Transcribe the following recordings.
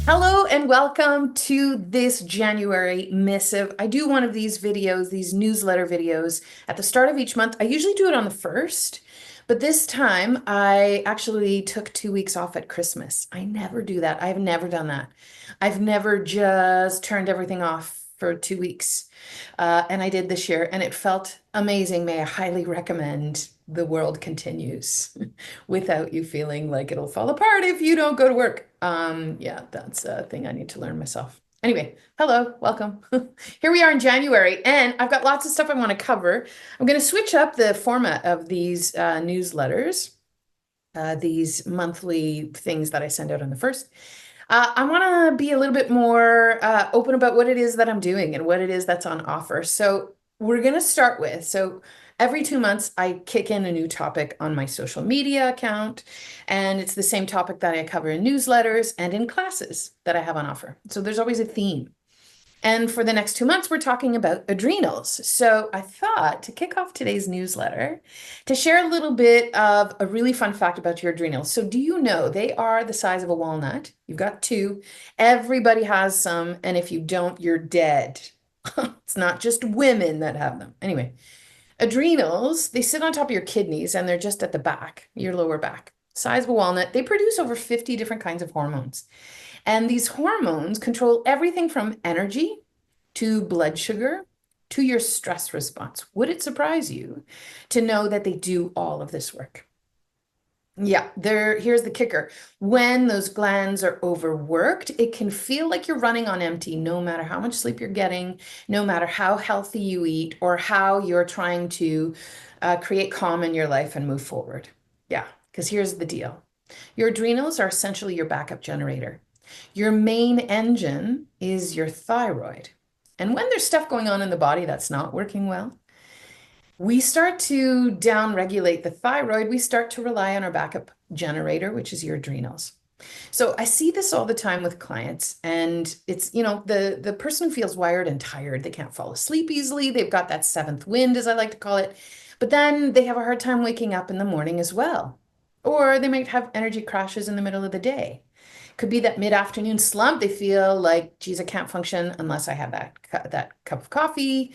Hello and welcome to this January missive. I do one of these videos, these newsletter videos at the start of each month. I usually do it on the first, but this time I actually took 2 weeks off at Christmas. I never do that. I've never done that. I've never just turned everything off for 2 weeks. And I did this year and it felt amazing. May I highly recommend The World Continues without you feeling like it'll fall apart if you don't go to work. Yeah, that's a thing I need to learn myself. Anyway, hello, welcome. Here we are in January, and I've got lots of stuff I want to cover. I'm going to switch up the format of these newsletters, these monthly things that I send out on the first. I want to be a little bit more open about what it is that I'm doing and what it is that's on offer. So we're going to start with, every 2 months, I kick in a new topic on my social media account, and it's the same topic that I cover in newsletters and in classes that I have on offer. So there's always a theme. And for the next 2 months, we're talking about adrenals. So I thought to kick off today's newsletter, to share a little bit of a really fun fact about your adrenals. So do you know they are the size of a walnut? You've got two. Everybody has some. And if you don't, you're dead. It's not just women that have them. Anyway, adrenals, they sit on top of your kidneys and they're just at the back, your lower back. Size of a walnut. They produce over 50 different kinds of hormones. And these hormones control everything from energy to blood sugar to your stress response. Would it surprise you to know that they do all of this work? Yeah, here's the kicker. When those glands are overworked, it can feel like you're running on empty, no matter how much sleep you're getting, no matter how healthy you eat, or how you're trying to create calm in your life and move forward. Yeah, because here's the deal. Your adrenals are essentially your backup generator. Your main engine is your thyroid. And when there's stuff going on in the body that's not working well, we start to downregulate the thyroid. We start to rely on our backup generator, which is your adrenals. So I see this all the time with clients, and it's, the person who feels wired and tired, they can't fall asleep easily. They've got that seventh wind, as I like to call it, but then they have a hard time waking up in the morning as well. Or they might have energy crashes in the middle of the day. Could be that mid-afternoon slump. They feel like, geez, I can't function unless I have that cup of coffee.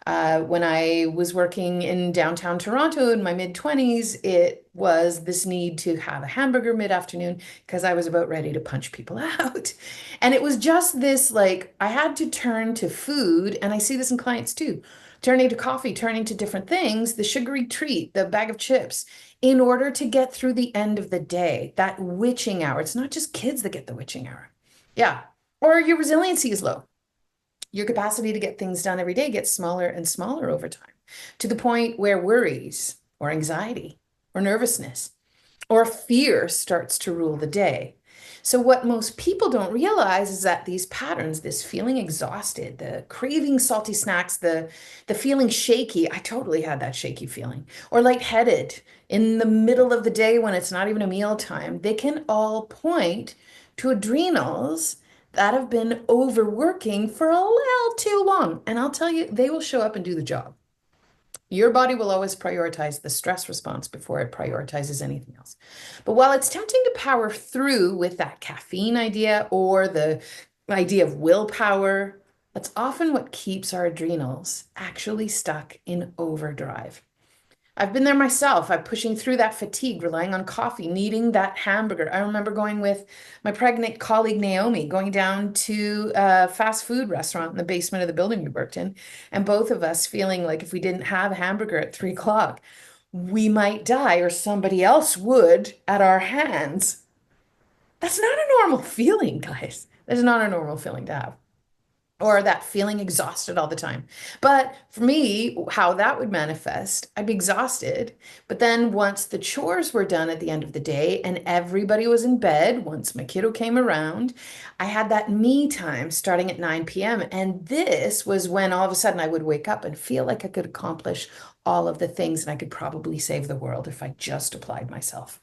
When I was working in downtown Toronto in my mid-20s, it was this need to have a hamburger mid-afternoon because I was about ready to punch people out. And it was just this, like, I had to turn to food, and I see this in clients too, turning to coffee, turning to different things, the sugary treat, the bag of chips, in order to get through the end of the day, that witching hour. It's not just kids that get the witching hour. Yeah. Or your resiliency is low. Your capacity to get things done every day gets smaller and smaller over time, to the point where worries or anxiety or nervousness or fear starts to rule the day. So what most people don't realize is that these patterns, this feeling exhausted, the craving salty snacks, the feeling shaky, I totally had that shaky feeling, or lightheaded in the middle of the day when it's not even a meal time, they can all point to adrenals that have been overworking for a little too long. And I'll tell you, they will show up and do the job. Your body will always prioritize the stress response before it prioritizes anything else. But while it's tempting to power through with that caffeine idea or the idea of willpower, that's often what keeps our adrenals actually stuck in overdrive. I've been there myself. I'm pushing through that fatigue, relying on coffee, needing that hamburger. I remember going with my pregnant colleague Naomi, going down to a fast food restaurant in the basement of the building we worked in, and both of us feeling like if we didn't have a hamburger at 3 o'clock, we might die or somebody else would at our hands. That's not a normal feeling, guys. That's not a normal feeling to have, or that feeling exhausted all the time. But for me, how that would manifest, I'd be exhausted. But then once the chores were done at the end of the day and everybody was in bed, once my kiddo came around, I had that me time starting at 9 p.m. And this was when all of a sudden I would wake up and feel like I could accomplish all of the things and I could probably save the world if I just applied myself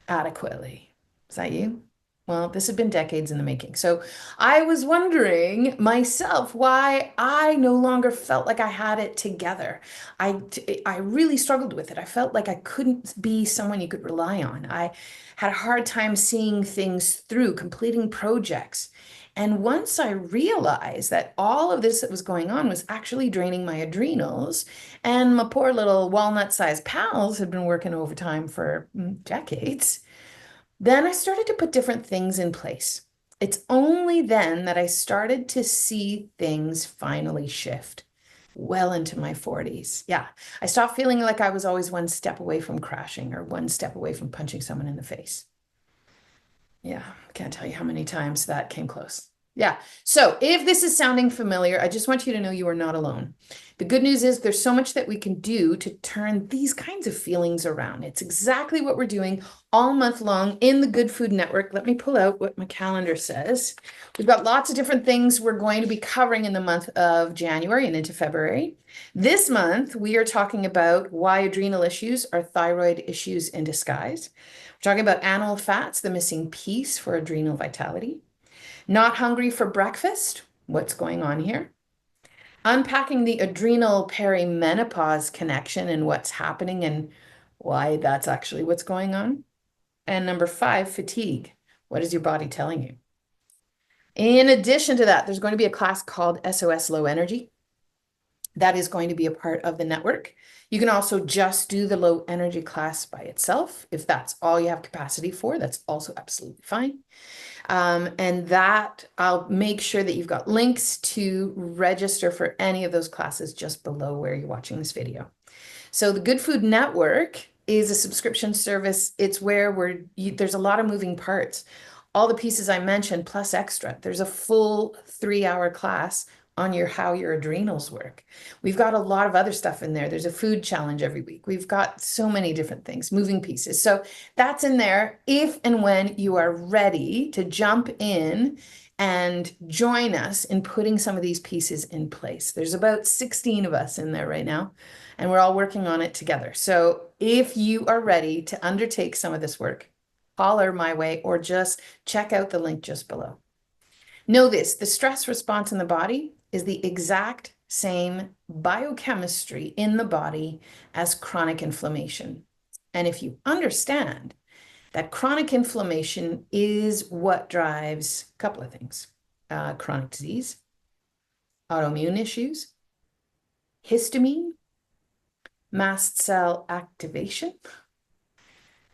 adequately. Is that you? Well, this had been decades in the making. So I was wondering myself why I no longer felt like I had it together. I really struggled with it. I felt like I couldn't be someone you could rely on. I had a hard time seeing things through, completing projects. And once I realized that all of this that was going on was actually draining my adrenals, and my poor little walnut-sized pals had been working overtime for decades, then I started to put different things in place. It's only then that I started to see things finally shift well into my 40s. Yeah, I stopped feeling like I was always one step away from crashing or one step away from punching someone in the face. Yeah, can't tell you how many times that came close. Yeah. So if this is sounding familiar, I just want you to know you are not alone. The good news is there's so much that we can do to turn these kinds of feelings around. It's exactly what we're doing all month long in the Good Food Network. Let me pull out what my calendar says. We've got lots of different things we're going to be covering in the month of January and into February. This month, we are talking about why adrenal issues are thyroid issues in disguise. We're talking about animal fats, the missing piece for adrenal vitality. Not hungry for breakfast? What's going on here? Unpacking the adrenal perimenopause connection and what's happening and why that's actually what's going on. And number 5, fatigue. What is your body telling you? In addition to that, there's going to be a class called SOS Low Energy. That is going to be a part of the network. You can also just do the low energy class by itself. If that's all you have capacity for, that's also absolutely fine. And that I'll make sure that you've got links to register for any of those classes just below where you're watching this video. So the Good Food Network is a subscription service. It's where there's a lot of moving parts. All the pieces I mentioned plus extra. There's a full 3-hour class on how your adrenals work. We've got a lot of other stuff in there. There's a food challenge every week. We've got so many different things, moving pieces. So that's in there if and when you are ready to jump in and join us in putting some of these pieces in place. There's about 16 of us in there right now, and we're all working on it together. So if you are ready to undertake some of this work, holler my way or just check out the link just below. Know this, the stress response in the body is the exact same biochemistry in the body as chronic inflammation. And if you understand that chronic inflammation is what drives a couple of things, chronic disease, autoimmune issues, histamine, mast cell activation,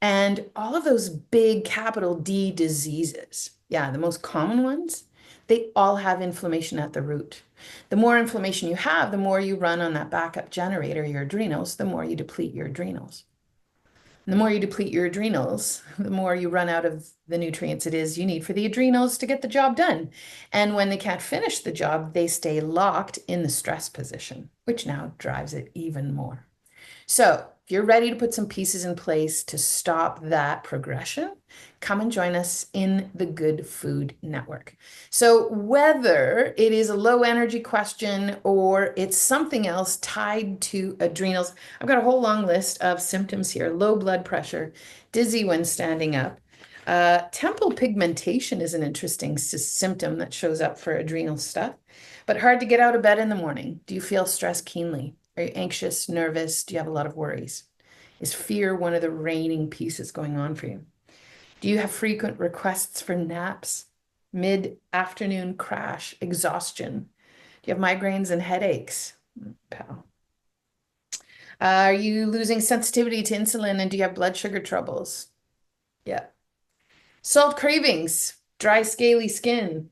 and all of those big capital D diseases. Yeah, the most common ones, they all have inflammation at the root. The more inflammation you have, the more you run on that backup generator, your adrenals, the more you deplete your adrenals. And the more you deplete your adrenals, the more you run out of the nutrients it is you need for the adrenals to get the job done. And when they can't finish the job, they stay locked in the stress position, which now drives it even more. So if you're ready to put some pieces in place to stop that progression, come and join us in the Good Food Network. So whether it is a low energy question or it's something else tied to adrenals, I've got a whole long list of symptoms here: low blood pressure, dizzy when standing up. Temple pigmentation is an interesting symptom that shows up for adrenal stuff, but hard to get out of bed in the morning. Do you feel stress keenly? Are you anxious, nervous? Do you have a lot of worries? Is fear one of the reigning pieces going on for you? Do you have frequent requests for naps, mid-afternoon crash, exhaustion? Do you have migraines and headaches? Pal. Are you losing sensitivity to insulin and do you have blood sugar troubles? Yeah. Salt cravings, dry, scaly skin.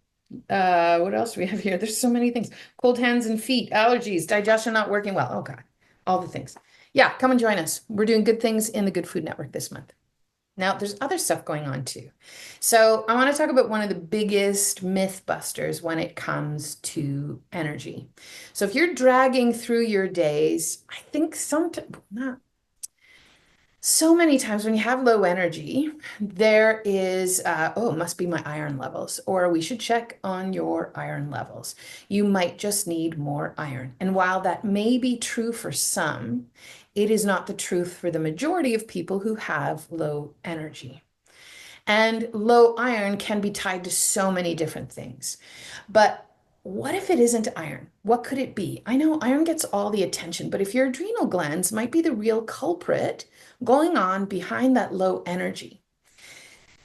What else do we have here? There's so many things. Cold hands and feet, allergies, digestion not working well. Oh God, all the things. Yeah, come and join us. We're doing good things in the Good Food Network this month. Now, there's other stuff going on too. So I want to talk about one of the biggest myth busters when it comes to energy. So if you're dragging through your days, I think so many times when you have low energy, there is, oh, it must be my iron levels, or we should check on your iron levels. You might just need more iron. And while that may be true for some, it is not the truth for the majority of people who have low energy. And low iron can be tied to so many different things. But what if it isn't iron? What could it be? I know iron gets all the attention, but if your adrenal glands might be the real culprit going on behind that low energy.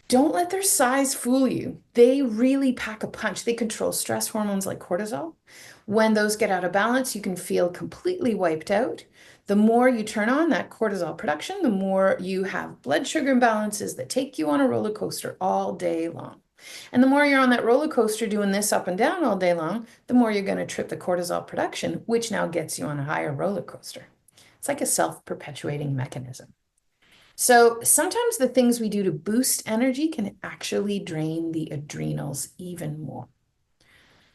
Don't let their size fool you. They really pack a punch. They control stress hormones like cortisol. When those get out of balance, you can feel completely wiped out. The more you turn on that cortisol production, the more you have blood sugar imbalances that take you on a roller coaster all day long. And the more you're on that roller coaster doing this up and down all day long, the more you're going to trip the cortisol production, which now gets you on a higher roller coaster. It's like a self-perpetuating mechanism. So sometimes the things we do to boost energy can actually drain the adrenals even more.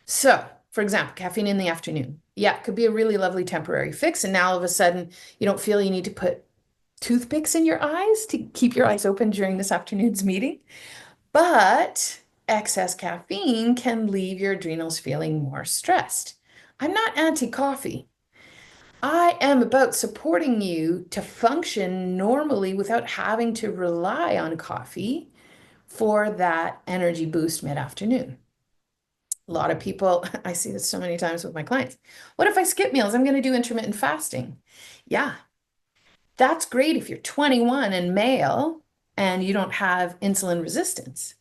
So, for example, caffeine in the afternoon. Yeah, it could be a really lovely temporary fix. And now all of a sudden, you don't feel you need to put toothpicks in your eyes to keep your eyes open during this afternoon's meeting. But excess caffeine can leave your adrenals feeling more stressed. I'm not anti-coffee. I am about supporting you to function normally without having to rely on coffee for that energy boost mid-afternoon. A lot of people, I see this so many times with my clients. What if I skip meals? I'm going to do intermittent fasting. Yeah, that's great if you're 21 and male and you don't have insulin resistance.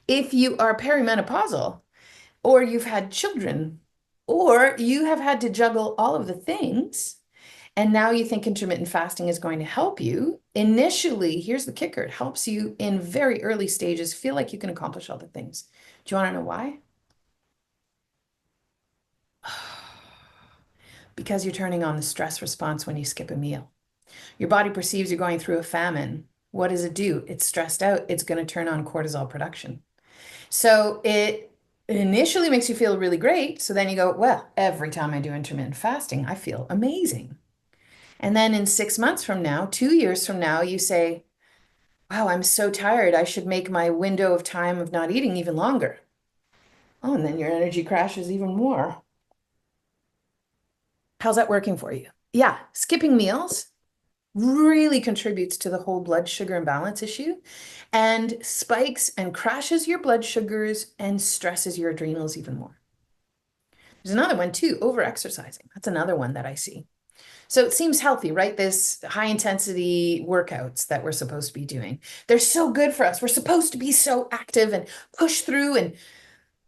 If you are perimenopausal or you've had children or you have had to juggle all of the things, and now you think intermittent fasting is going to help you. Initially, here's the kicker. It helps you in very early stages feel like you can accomplish all the things. Do you want to know why? Because you're turning on the stress response when you skip a meal. Your body perceives you're going through a famine. What does it do? It's stressed out. It's going to turn on cortisol production. So it initially makes you feel really great. So then you go, well, every time I do intermittent fasting, I feel amazing. And then in 6 months from now, 2 years from now, you say, wow, I'm so tired. I should make my window of time of not eating even longer. Oh, and then your energy crashes even more. How's that working for you? Yeah, skipping meals really contributes to the whole blood sugar imbalance issue and spikes and crashes your blood sugars and stresses your adrenals even more. There's another one too, over-exercising. That's another one that I see. So it seems healthy, right? This high intensity workouts that we're supposed to be doing. They're so good for us. We're supposed to be so active and push through.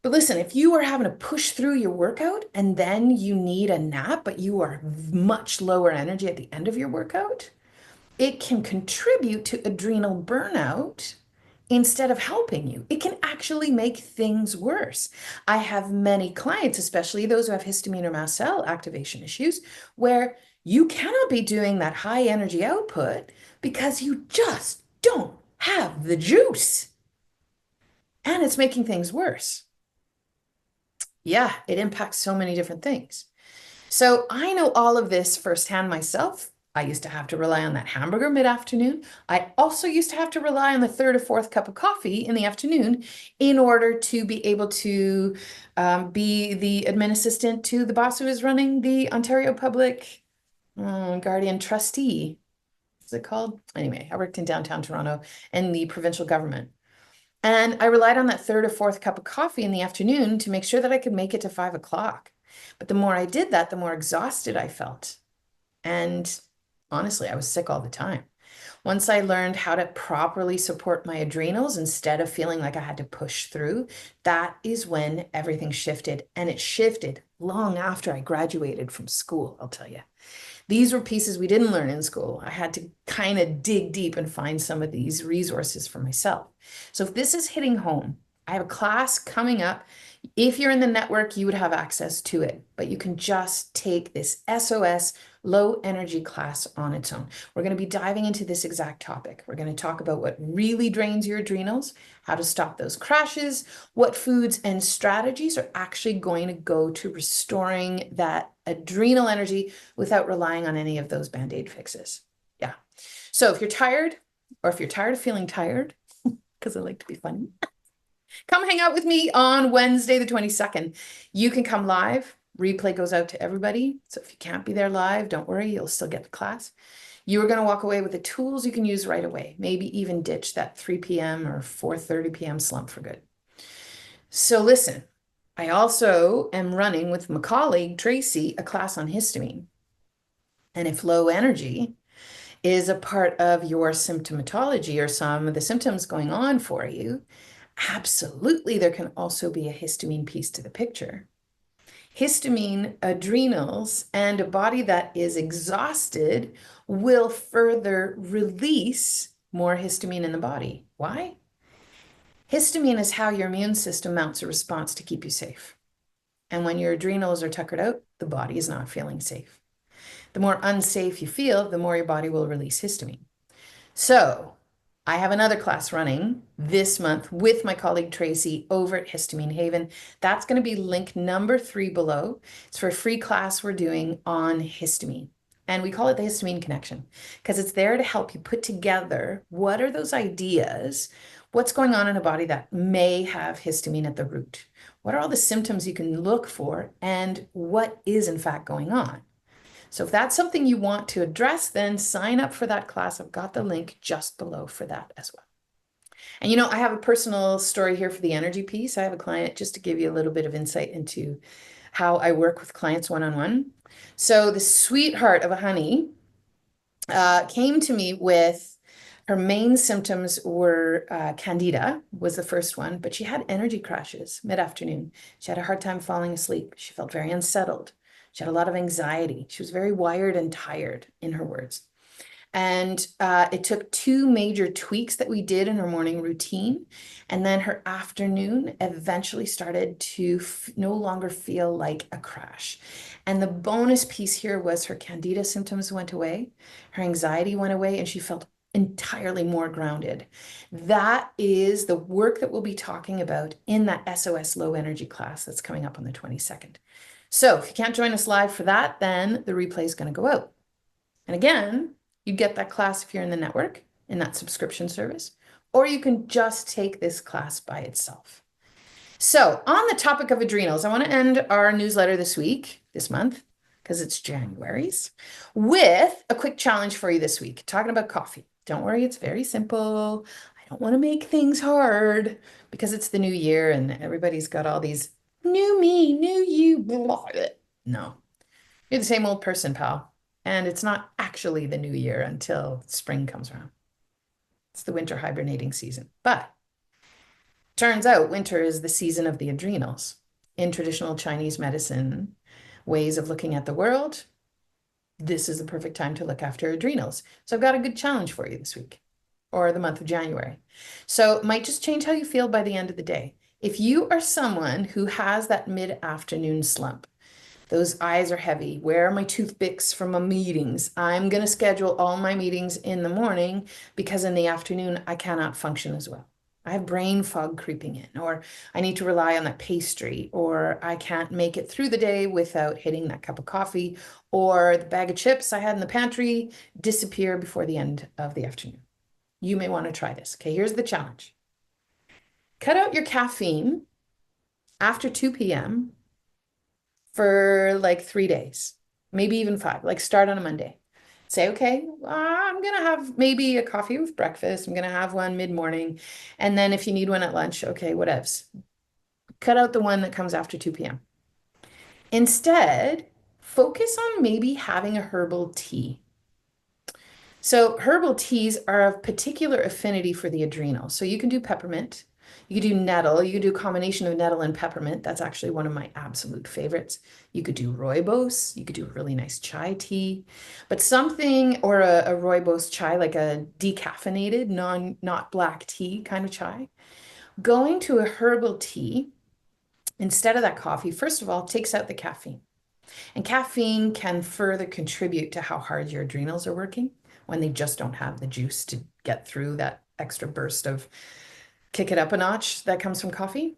But listen, if you are having to push through your workout and then you need a nap, but you are much lower energy at the end of your workout, it can contribute to adrenal burnout instead of helping you. It can actually make things worse. I have many clients, especially those who have histamine or mast cell activation issues, where you cannot be doing that high energy output because you just don't have the juice. And it's making things worse. Yeah, it impacts so many different things. So I know all of this firsthand myself. I used to have to rely on that hamburger mid-afternoon. I also used to have to rely on the third or fourth cup of coffee in the afternoon in order to be able to be the admin assistant to the boss who is running the Ontario Public Guardian Trustee. What's it called? Anyway, I worked in downtown Toronto and the provincial government. And I relied on that third or fourth cup of coffee in the afternoon to make sure that I could make it to 5 o'clock. But the more I did that, the more exhausted I felt. And honestly, I was sick all the time. Once I learned how to properly support my adrenals instead of feeling like I had to push through, that is when everything shifted. And it shifted long after I graduated from school, I'll tell you. These were pieces we didn't learn in school. I had to kind of dig deep and find some of these resources for myself. So if this is hitting home, I have a class coming up. If you're in the network, you would have access to it, but you can just take this SOS low energy class on its own. We're going to be diving into this exact topic. We're going to talk about what really drains your adrenals, how to stop those crashes, what foods and strategies are actually going to go to restoring that adrenal energy without relying on any of those band-aid fixes. Yeah. So if you're tired, or if you're tired of feeling tired, because I like to be funny, come hang out with me on Wednesday, the 22nd. You can come live. Replay goes out to everybody. So if you can't be there live, don't worry, you'll still get the class. You are going to walk away with the tools you can use right away, maybe even ditch that 3 p.m. or 4:30 p.m. slump for good. So listen, I also am running with my colleague Tracy a class on histamine. And if low energy is a part of your symptomatology or some of the symptoms going on for you, absolutely there can also be a histamine piece to the picture. Histamine, adrenals, and a body that is exhausted will further release more histamine in the body. Why? Histamine is how your immune system mounts a response to keep you safe. And when your adrenals are tuckered out, the body is not feeling safe. The more unsafe you feel, the more your body will release histamine. So I have another class running this month with my colleague Tracy over at Histamine Haven. That's going to be link number 3 below. It's for a free class we're doing on histamine. And we call it the Histamine Connection because it's there to help you put together what are those ideas, what's going on in a body that may have histamine at the root. What are all the symptoms you can look for and what is in fact going on? So if that's something you want to address, then sign up for that class. I've got the link just below for that as well. And I have a personal story here for the energy piece. I have a client, just to give you a little bit of insight into how I work with clients one-on-one. So the sweetheart of a honey came to me with her main symptoms were candida was the first one, but she had energy crashes mid-afternoon. She had a hard time falling asleep. She felt very unsettled. She had a lot of anxiety. She was very wired and tired, in her words. And it took 2 major tweaks that we did in her morning routine. And then her afternoon eventually started to no longer feel like a crash. And the bonus piece here was her candida symptoms went away, her anxiety went away, and she felt entirely more grounded. That is the work that we'll be talking about in that SOS low energy class that's coming up on the 22nd. So if you can't join us live for that, then the replay is going to go out. And again, you get that class if you're in the network, in that subscription service, or you can just take this class by itself. So on the topic of adrenals, I want to end our newsletter this month, because it's January's, with a quick challenge for you this week, talking about coffee. Don't worry, it's very simple. I don't want to make things hard because it's the new year and everybody's got all these new me, new you, blah, blah. No, you're the same old person, pal. And it's not actually the new year until spring comes around. It's the winter hibernating season. But turns out winter is the season of the adrenals. In traditional Chinese medicine ways of looking at the world, this is the perfect time to look after adrenals. So I've got a good challenge for you this week or the month of January. So it might just change how you feel by the end of the day. If you are someone who has that mid-afternoon slump, those eyes are heavy. Where are my toothpicks from my meetings? I'm going to schedule all my meetings in the morning because in the afternoon, I cannot function as well. I have brain fog creeping in, or I need to rely on that pastry, or I can't make it through the day without hitting that cup of coffee, or the bag of chips I had in the pantry disappear before the end of the afternoon. You may want to try this. Okay, here's the challenge. Cut out your caffeine after 2 p.m. for like 3 days, maybe even 5, like start on a Monday. Say, okay, I'm going to have maybe a coffee with breakfast. I'm going to have one mid-morning. And then if you need one at lunch, okay, whatevs. Cut out the one that comes after 2 p.m. Instead, focus on maybe having a herbal tea. So herbal teas are of particular affinity for the adrenals. So you can do peppermint, you could do nettle, you could do a combination of nettle and peppermint. That's actually one of my absolute favorites. You could do rooibos, you could do a really nice chai tea, but something, or a rooibos chai, like a decaffeinated, not black tea kind of chai. Going to a herbal tea instead of that coffee, first of all, takes out the caffeine. And caffeine can further contribute to how hard your adrenals are working when they just don't have the juice to get through that extra burst of kick it up a notch that comes from coffee.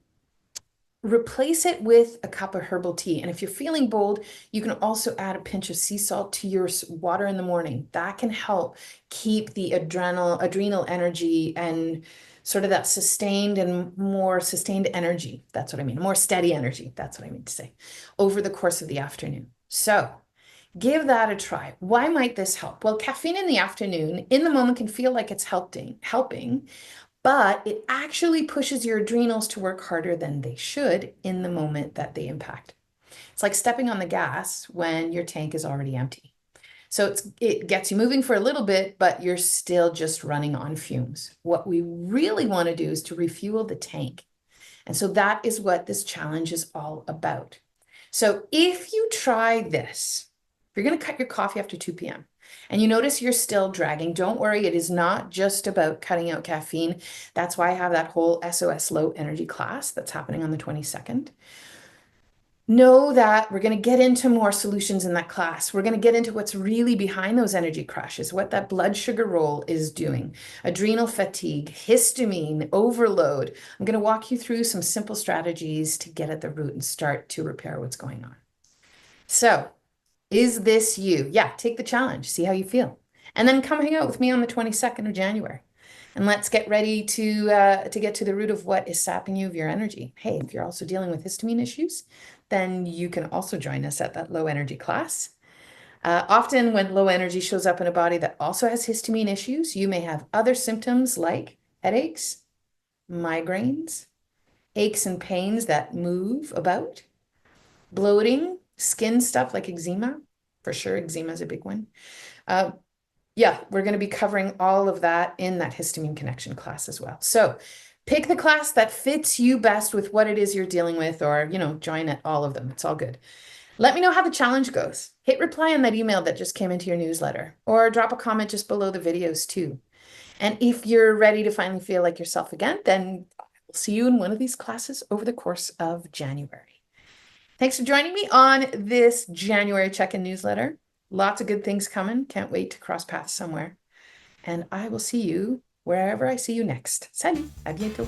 Replace it with a cup of herbal tea. And if you're feeling bold, you can also add a pinch of sea salt to your water in the morning. That can help keep the adrenal energy and sort of that sustained and more sustained energy. That's what I mean. More steady energy. That's what I mean to say over the course of the afternoon. So Give that a try. Why might this help? Well, caffeine in the afternoon, in the moment, can feel like it's helping, but it actually pushes your adrenals to work harder than they should in the moment that they impact. It's like stepping on the gas when your tank is already empty. So it gets you moving for a little bit, but you're still just running on fumes. What we really want to do is to refuel the tank. And so that is what this challenge is all about. So if you try this, if you're going to cut your coffee after 2 p.m. and you notice you're still dragging, don't worry, it is not just about cutting out caffeine. That's why I have that whole SOS low energy class that's happening on the 22nd. Know that we're going to get into more solutions in that class. We're going to get into what's really behind those energy crashes, what that blood sugar roll is doing, adrenal fatigue, histamine, overload. I'm going to walk you through some simple strategies to get at the root and start to repair what's going on. So, is this you? Yeah, take the challenge, see how you feel. And then come hang out with me on the 22nd of January. And let's get ready to get to the root of what is sapping you of your energy. Hey, if you're also dealing with histamine issues, then you can also join us at that low energy class. Often when low energy shows up in a body that also has histamine issues, you may have other symptoms like headaches, migraines, aches and pains that move about, bloating, skin stuff like eczema. For sure, eczema is a big one. Yeah, we're going to be covering all of that in that Histamine Connection class as well. So pick the class that fits you best with what it is you're dealing with, or, join at all of them. It's all good. Let me know how the challenge goes. Hit reply on that email that just came into your newsletter, or drop a comment just below the videos too. And if you're ready to finally feel like yourself again, then I'll see you in one of these classes over the course of January. Thanks for joining me on this January check-in newsletter. Lots of good things coming. Can't wait to cross paths somewhere. And I will see you wherever I see you next. Salut, à bientôt.